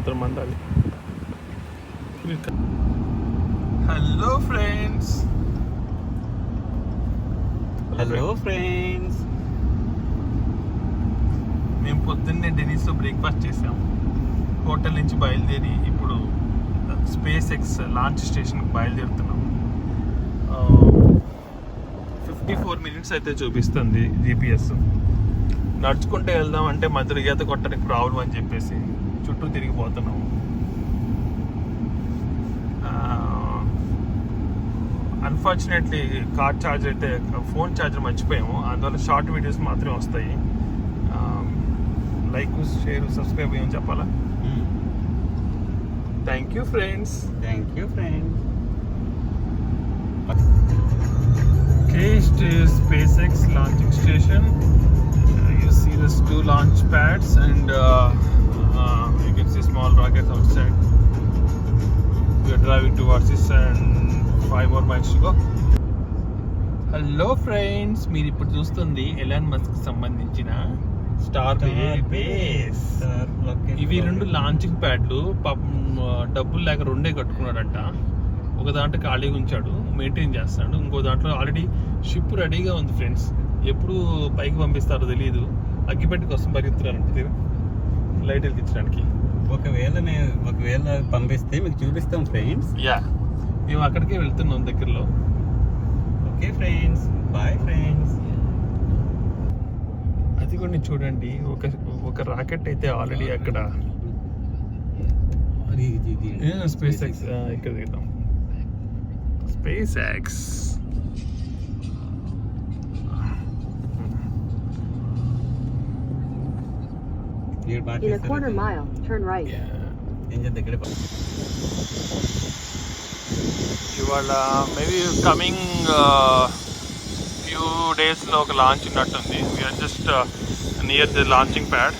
మాత్రం మండాలి. Hello friends, మేము పొద్దున్నే డెనీస్లో బ్రేక్ఫాస్ట్ చేసాం. హోటల్ నుంచి బయలుదేరి ఇప్పుడు స్పేస్ ఎక్స్ లాంచ్ స్టేషన్కి బయలుదేరుతున్నాం. 54 minutes అయితే చూపిస్తుంది GPS. నడుచుకుంటే వెళ్దాం అంటే మధ్యలో ఈత కొట్టడానికి ప్రాబ్లం అని చెప్పేసి చుట్టూ తిరిగిపోతున్నాము. అన్ఫార్చునేట్లీ కార్ ఛార్జర్ అయితే ఫోన్ ఛార్జర్ మర్చిపోయాము. అందువల్ల షార్ట్ వీడియోస్ మాత్రమే వస్తాయి. లైక్, షేర్, సబ్స్క్రైబ్ ఏమని చెప్పాలా? Thank you friends. SpaceX launching station. You see there's 2 launch pads and you can see small rockets outside. We are driving towards this and 5 more miles to go. Hello friends, మీరు ఇప్పుడు చూస్తుంది Elon Musk సంబంధించిన star base. ఇవి 2 launching ప్యాడ్లు. డబ్బులు లేక 2 కట్టుకున్నాడంట. ఒక దాంట్లో ఖాళీగా ఉంచాడు, మెయింటైన్ చేస్తాడు. ఇంకో దాంట్లో ఆల్రెడీ షిప్ రెడీగా ఉంది ఫ్రెండ్స్. ఎప్పుడు పైకి పంపిస్తారో తెలియదు. అగ్గిపెట్టి కోసం పరిగెత్తున్నారంట లైట్ వెలిగించడానికి. ఒకవేళ పంపిస్తే మీకు చూపిస్తాం ఫ్రెండ్స్. మేము అక్కడికే వెళ్తున్నాం దగ్గరలో. Okay friends, bye friends. అది కూడా చూడండి, ఒక రాకెట్ అయితే ఆల్రెడీ అక్కడ స్పేస్ ఎక్స్ ఇక్కడ దిగుతాం. SpaceX. In a quarter mile, turn right. ఇవాళ మేబీ కమింగ్ ఫ్యూ డేస్లో ఒక లాంచ్ ఉన్నట్టుంది. We're just near the launching pad.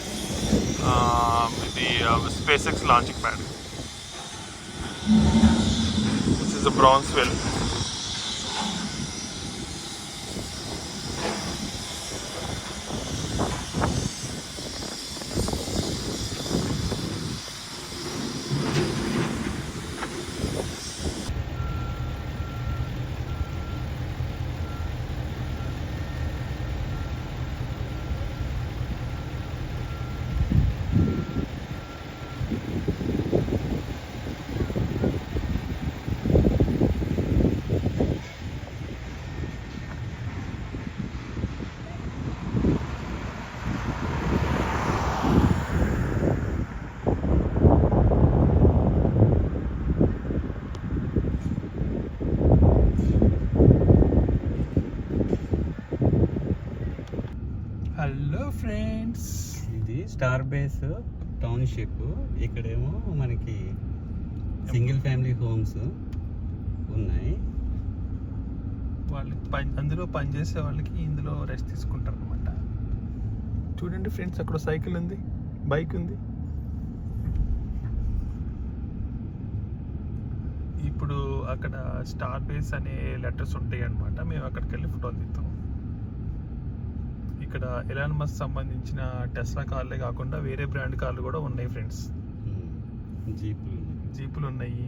ఇది SpaceX launching pad. This is a Brownsville. Hello friends, ఇది స్టార్ బేస్ టౌన్షిప్. ఇక్కడేమో మనకి సింగిల్ ఫ్యామిలీ హోమ్స్ ఉన్నాయి. వాళ్ళకి అందులో పనిచేసే వాళ్ళకి ఇందులో రెస్ట్ తీసుకుంటారు అనమాట. చూడండి ఫ్రెండ్స్, అక్కడ సైకిల్ ఉంది, బైక్ ఉంది. ఇప్పుడు అక్కడ స్టార్ బేస్ అనే లెటర్స్ ఉంటాయి అనమాట. మేము అక్కడికి వెళ్ళి ఫోటోలు తీస్తాం. ఇక్కడ ఎలాన్ మస్క్ సంబంధించిన టెస్లా కార్లే కాకుండా వేరే బ్రాండ్ కార్లు కూడా ఉన్నాయి ఫ్రెండ్స్. జీపులు ఉన్నాయి.